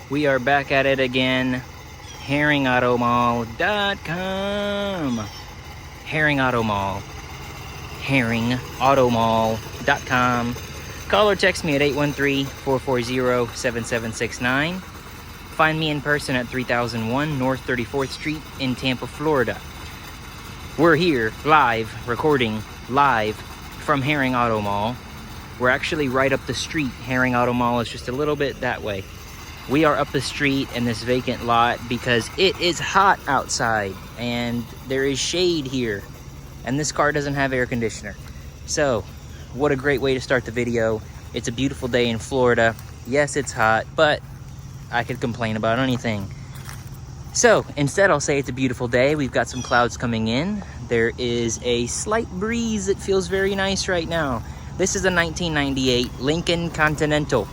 We are back at it again. HerringAutomall.com. Herring Auto Mall. HerringAutomall.com. Call or text me at 813-440-7769. Find me in person at 3001 North 34th Street in Tampa, Florida. We're here live, recording live from Herring Auto Mall. We're actually right up the street. Herring Auto Mall is just a little bit that way. We are up the street in this vacant lot because it is hot outside and there is shade here. And this car doesn't have air conditioner. So, what a great way to start the video. It's a beautiful day in Florida. Yes, it's hot, but I could complain about anything. So, instead I'll say it's a beautiful day. We've got some clouds coming in. There is a slight breeze that feels very nice right now. This is a 1998 Lincoln Continental.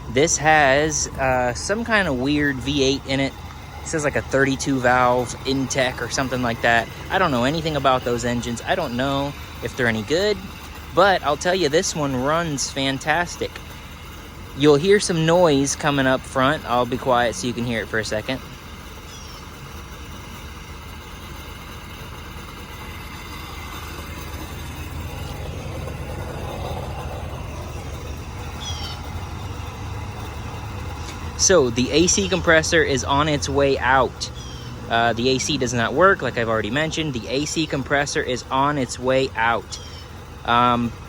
This has some kind of weird V8 in it. It says like a 32 valve Intech or something like that. I don't know anything about those engines. I don't know if they're any good, but I'll tell you this one runs fantastic. You'll hear some noise coming up front. I'll be quiet so you can hear it for a second. So the AC compressor is on its way out. The AC does not work, like I've already mentioned. The AC compressor is on its way out.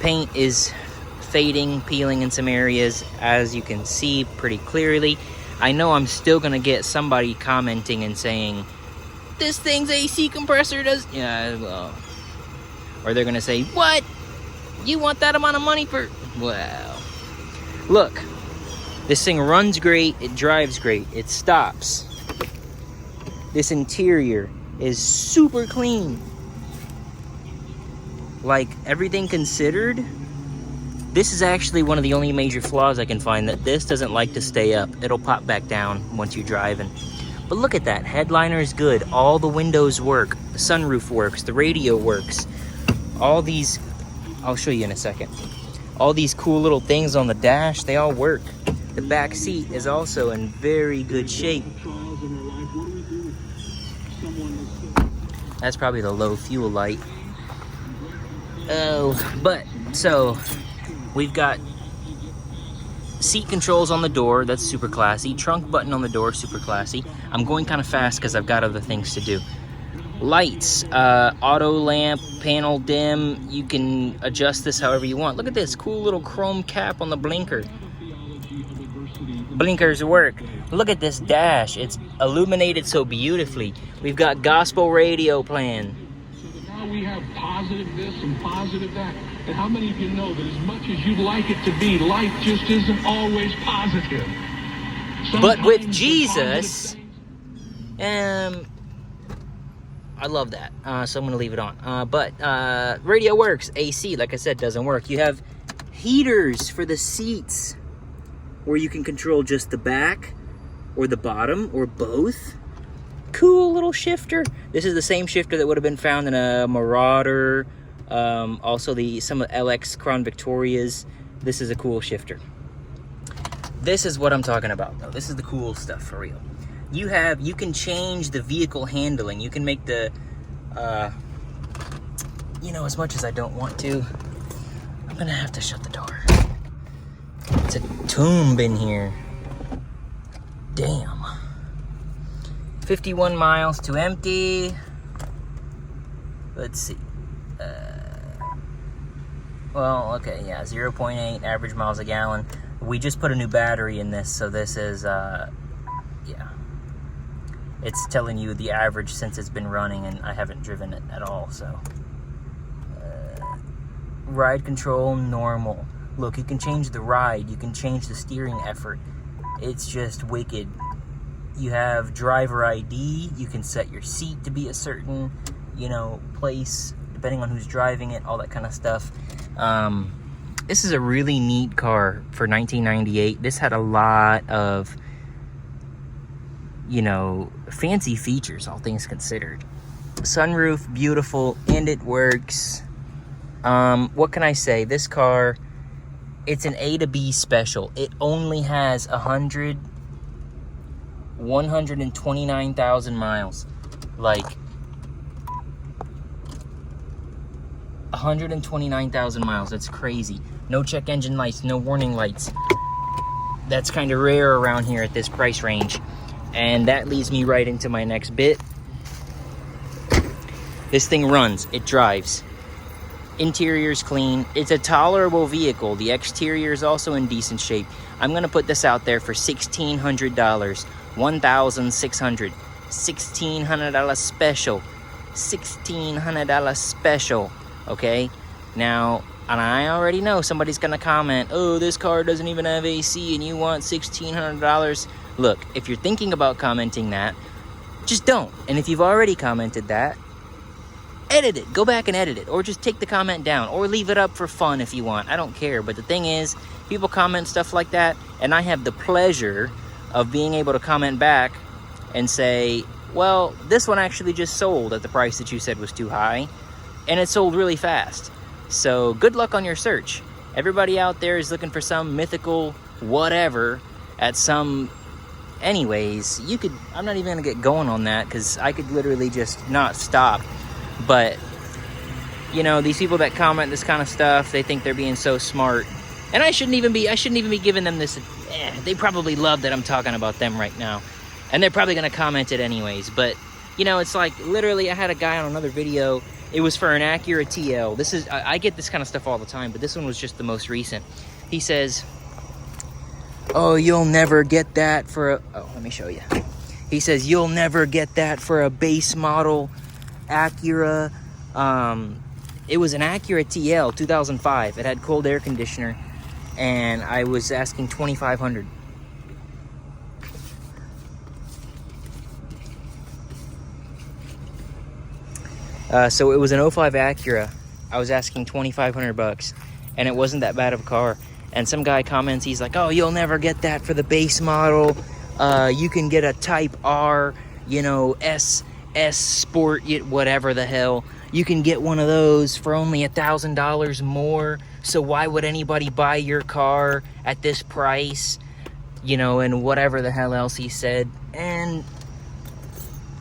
Paint is fading, peeling in some areas, as you can see pretty clearly. I know I'm still gonna get somebody commenting and saying, this thing's AC compressor does... Yeah, well... Or they're gonna say, what? You want that amount of money for... Well... Look. This thing runs great, it drives great, it stops. This interior is super clean. Like, everything considered, this is actually one of the only major flaws I can find, that this doesn't like to stay up. It'll pop back down once you're driving. But look at that, headliner is good, all the windows work, the sunroof works, the radio works. All these, I'll show you in a second. All these cool little things on the dash, they all work. The back seat is also in very good shape. That's probably the low fuel light. Oh, but, so, we've got seat controls on the door, that's super classy. Trunk button on the door, super classy. I'm going kind of fast because I've got other things to do. Lights, auto lamp, panel dim. You can adjust this however you want. Look at this cool little chrome cap on the blinker. Blinkers work. Look at this dash. It's illuminated so beautifully. We've got gospel radio playing. Now we have positive this and positive that. And how many of you know that as much as you'd like it to be, life just isn't always positive? But with Jesus, I love that. So I'm going to leave it on. But radio works. AC, like I said, doesn't work. You have heaters for the seats, where you can control just the back or the bottom or both. Cool little shifter. This is the same shifter that would have been found in a Marauder, also some of the LX Crown Victorias. This is a cool shifter. This is what I'm talking about though. This is the cool stuff for real. You can change the vehicle handling. You can make the, as much as I don't want to, I'm gonna have to shut the door. It's a tomb in here. Damn. 51 miles to empty. Let's see. Well, okay, yeah, 0.8 average miles a gallon. We just put a new battery in this, so this is, yeah. It's telling you the average since it's been running, and I haven't driven it at all, so. Ride control, normal. Look, you can change the ride, you can change the steering effort. It's just wicked. You have driver ID, you can set your seat to be a certain, place, depending on who's driving it, all that kind of stuff. This is a really neat car for 1998. This had a lot of, fancy features, all things considered. Sunroof, beautiful, and it works. What can I say? This car, it's an A to B special. It only has 100 129,000 miles. Like, 129,000 miles. That's crazy. No check engine lights, no warning lights. That's kind of rare around here at this price range. And that leads me right into my next bit. This thing runs, it drives. Interior's clean. It's a tolerable vehicle. The exterior is also in decent shape. I'm gonna put this out there for $1,600. $1,600. $1,600 special. $1,600 special. Okay? Now, and I already know somebody's gonna comment, oh, this car doesn't even have AC and you want $1,600. Look, if you're thinking about commenting that, just don't. And if you've already commented that, edit it. Go back and edit it. Or just take the comment down. Or leave it up for fun if you want. I don't care. But the thing is, people comment stuff like that, and I have the pleasure of being able to comment back and say, well, this one actually just sold at the price that you said was too high, and it sold really fast. So good luck on your search. Everybody out there is looking for some mythical whatever at some... Anyways, you could... I'm not even going to get going on that because I could literally just not stop. But, you know, these people that comment this kind of stuff, they think they're being so smart. And I shouldn't even be giving them this... they probably love that I'm talking about them right now. And they're probably going to comment it anyways. But, you know, it's like, literally, I had a guy on another video... It was for an Acura TL. This is, I get this kind of stuff all the time, but this one was just the most recent. He says, oh, you'll never get that for a... Oh, let me show you. He says, you'll never get that for a base model Acura. It was an Acura TL, 2005. It had cold air conditioner, and I was asking $2,500. So it was an 05 Acura. I was asking $2,500, and it wasn't that bad of a car. And some guy comments, he's like, oh, you'll never get that for the base model. You can get a Type R, you know, S Sport, whatever the hell. You can get one of those for only $1,000 more. So why would anybody buy your car at this price? You know, and whatever the hell else he said. And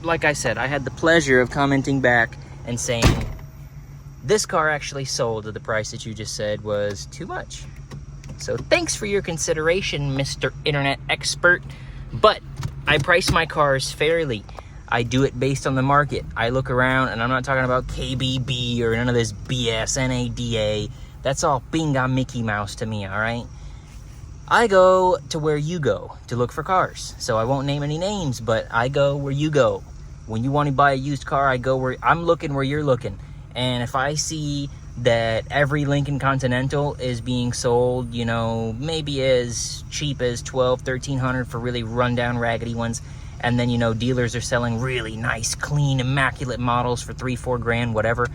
like I said, I had the pleasure of commenting back and saying, this car actually sold at the price that you just said was too much. So thanks for your consideration, Mr. Internet Expert. But I price my cars fairly. I do it based on the market. I look around, and I'm not talking about KBB or none of this BS, NADA. That's all bingo Mickey Mouse to me, all right? I go to where you go to look for cars. So I won't name any names, but I go where you go. When you want to buy a used car, I go where I'm looking, where you're looking. And if I see that every Lincoln Continental is being sold, you know, maybe as cheap as $1,200, $1,300 for really rundown, raggedy ones, and then, you know, dealers are selling really nice, clean, immaculate models for $3-4 grand, whatever,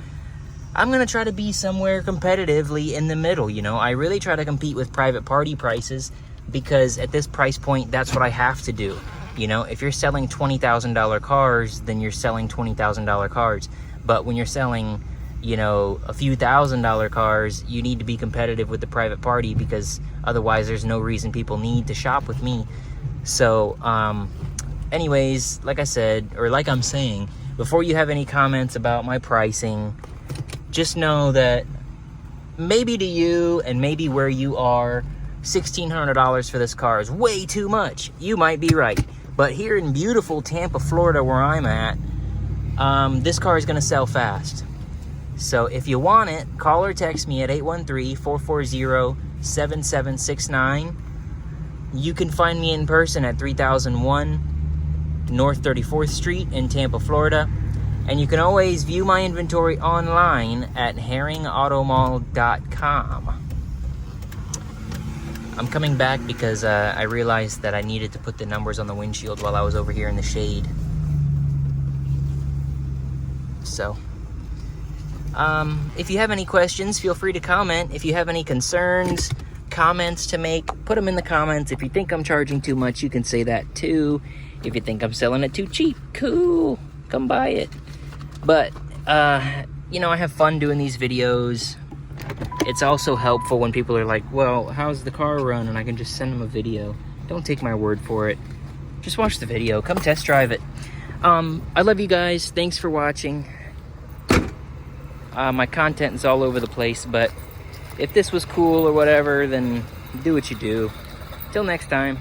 I'm gonna try to be somewhere competitively in the middle. You know, I really try to compete with private party prices, because at this price point, that's what I have to do. You know, if you're selling $20,000 cars, then you're selling $20,000 cars. But when you're selling, you know, a few $1,000 cars, you need to be competitive with the private party, because otherwise there's no reason people need to shop with me. So, anyways, like I said, or like I'm saying, before you have any comments about my pricing, just know that maybe to you and maybe where you are, $1,600 for this car is way too much. You might be right. But here in beautiful Tampa, Florida, where I'm at, this car is going to sell fast. So if you want it, call or text me at 813-440-7769. You can find me in person at 3001 North 34th Street in Tampa, Florida. And you can always view my inventory online at herringautomall.com. I'm coming back because I realized that I needed to put the numbers on the windshield while I was over here in the shade. So, if you have any questions, feel free to comment. If you have any concerns, comments to make, put them in the comments. If you think I'm charging too much, you can say that too. If you think I'm selling it too cheap, cool, come buy it. But, you know, I have fun doing these videos. It's also helpful when people are like, well, how's the car run? And I can just send them a video. Don't take my word for it. just watch the video. Come test drive it. I love you guys. Thanks for watching. My content is all over the place, but if this was cool or whatever, then do what you do. Till next time.